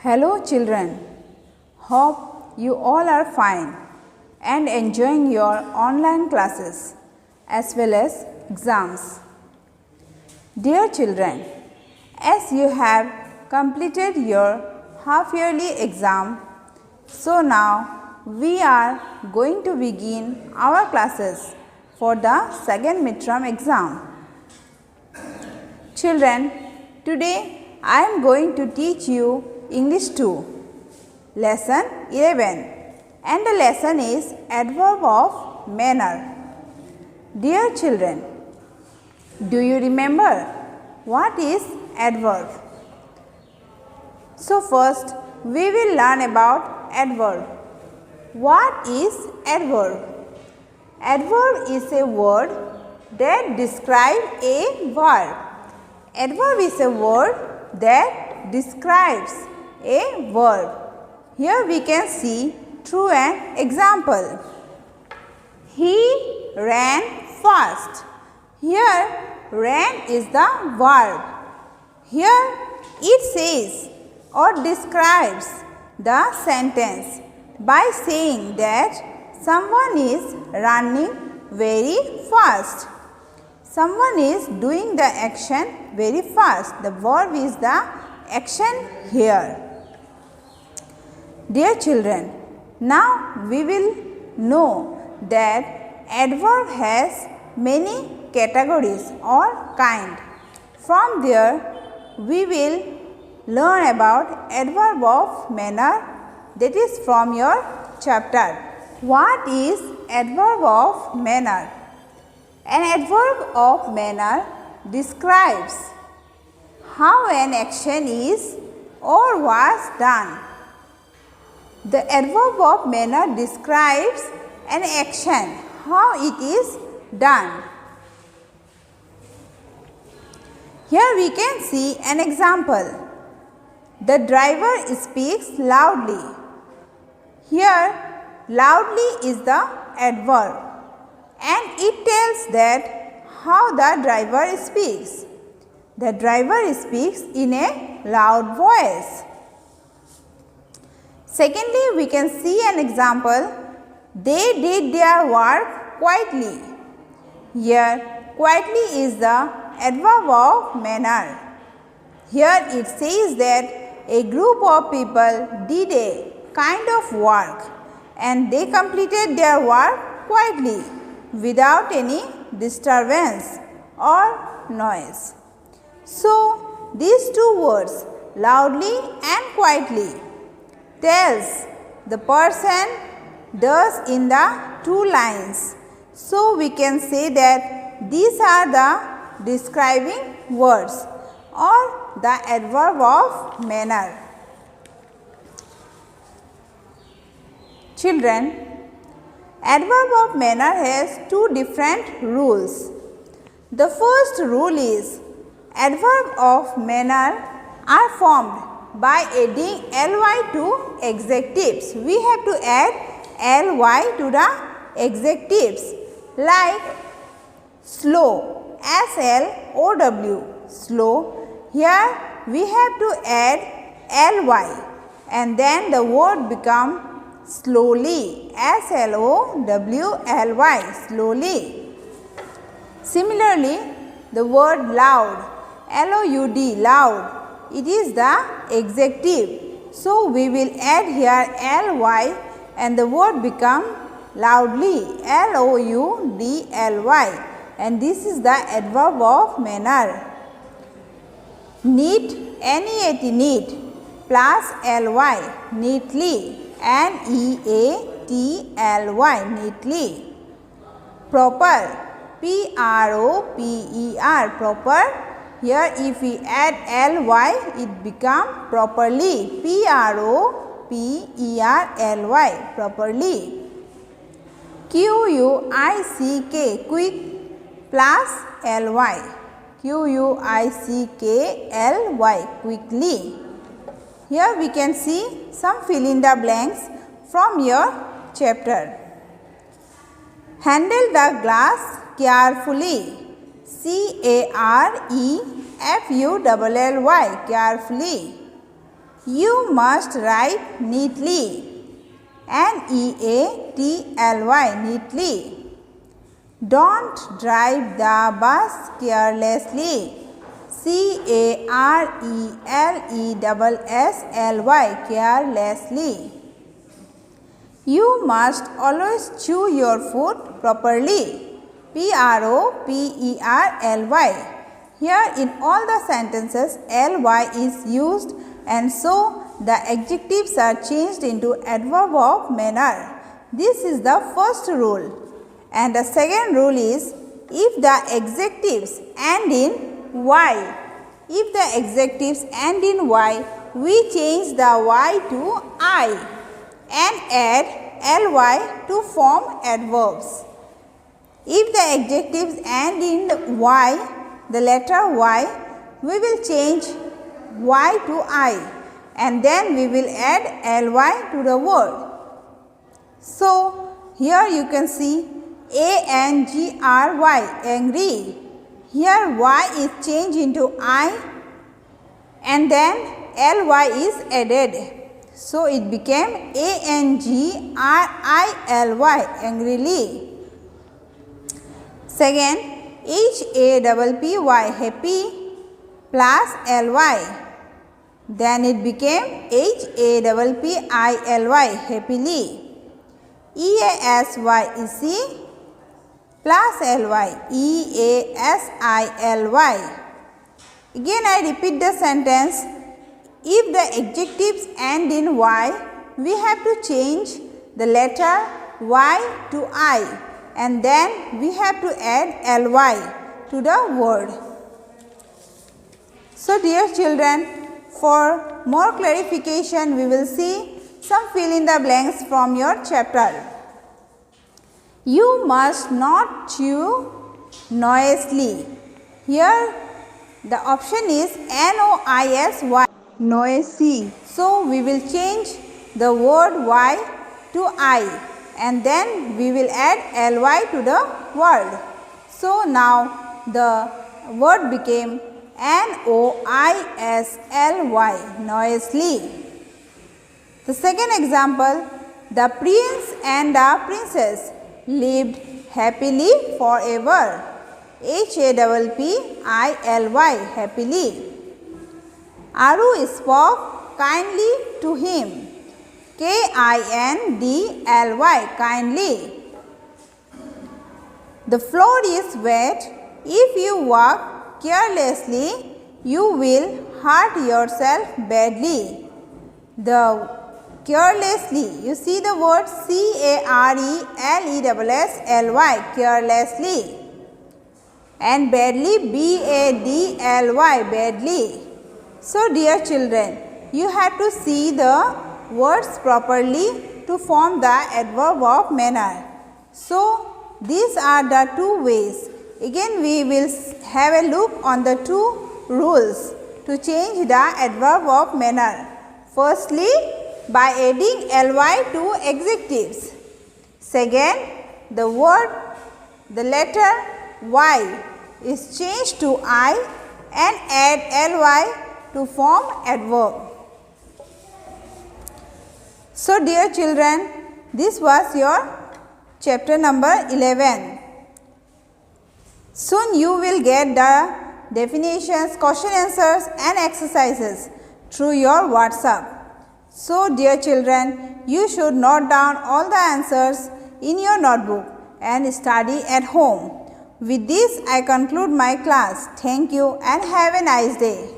Hello children, hope you all are fine and enjoying your online classes as well as exams. Dear children, as you have completed your half yearly exam, so now we are going to begin our classes for the second midterm exam. Children, today I am going to teach you English 2, lesson 11, and the lesson is adverb of manner. Dear children, do you remember what is adverb? So first we will learn about adverb. What is adverb? Adverb is a word that describes a verb. Adverb is a word that describes a verb. Here we can see through an example. He ran fast. Here ran is the verb. Here it says or describes the sentence by saying that someone is running very fast. Someone is doing the action very fast. The verb is the action here. Dear children, now we will know that adverb has many categories or kind. From there, we will learn about adverb of manner, that is from your chapter. What is adverb of manner? An adverb of manner describes how an action is or was done. The adverb of manner describes an action, how it is done. Here we can see an example. The driver speaks loudly. Here, loudly is the adverb and it tells that how the driver speaks. The driver speaks in a loud voice. Secondly, we can see an example. They did their work quietly. Here, quietly is the adverb of manner. Here it says that a group of people did a kind of work and they completed their work quietly without any disturbance or noise. So, these two words, loudly and quietly, tells the person does in the two lines. So, we can say that these are the describing words or the adverb of manner. Children, adverb of manner has two different rules. The first rule is adverb of manner are formed by adding ly to adjectives. We have to add ly to the adjectives like slow, slow, slow. Here we have to add ly and then the word become slowly, slowy, slowly. Similarly, the word loud, loud, loud, it is the adjective. So, we will add here ly and the word become loudly, loudly, and this is the adverb of manner. Neat, neat, neat, plus ly, neatly, neatly, neatly. Proper, proper, proper. Here if we add ly, it become properly, properly, properly. Quick, quick, plus ly, quickly, quickly. Here we can see some fill in the blanks from your chapter. Handle the glass carefully. carefully. You must write neatly. Neatly, neatly. Don't drive the bus carelessly. Carelessly, carelessly. You must always chew your food properly. Properly. Here in all the sentences ly is used, and so the adjectives are changed into adverb of manner. This is the first rule. And the second rule is, if the adjectives end in y, we change the y to I and add ly to form adverbs. If the adjectives end in y, the letter y, we will change y to I, and then we will add ly to the word. So, here you can see angry, angry. Here y is changed into I, and then ly is added. So, it became angry, angrily. Second, happy, happy plus ly. Then it became happily, happily. Easy plus ly, easily. Again I repeat the sentence. If the adjectives end in y, we have to change the letter y to I, and then we have to add ly to the word. So dear children, for more clarification we will see some fill in the blanks from your chapter. You must not chew noisily. Here the option is noisy, noisy. So we will change the word y to I, and then we will add ly to the word. So now the word became noisly, noisily. The second example, the prince and the princess lived happily forever. happily, happily. Aru spoke kindly to him. kindly, kindly. The floor is wet. If you walk carelessly, you will hurt yourself badly. The carelessly, you see the word carelessly, carelessly, and badly, badly, badly. So dear children, you have to see the words properly to form the adverb of manner. So these are the two ways. Again we will have a look on the two rules to change the adverb of manner. Firstly, by adding ly to adjectives. Second, the letter y is changed to I and add ly to form adverb. So dear children, this was your chapter number 11. Soon you will get the definitions, question answers and exercises through your WhatsApp. So dear children, you should note down all the answers in your notebook and study at home. With this I conclude my class. Thank you and have a nice day.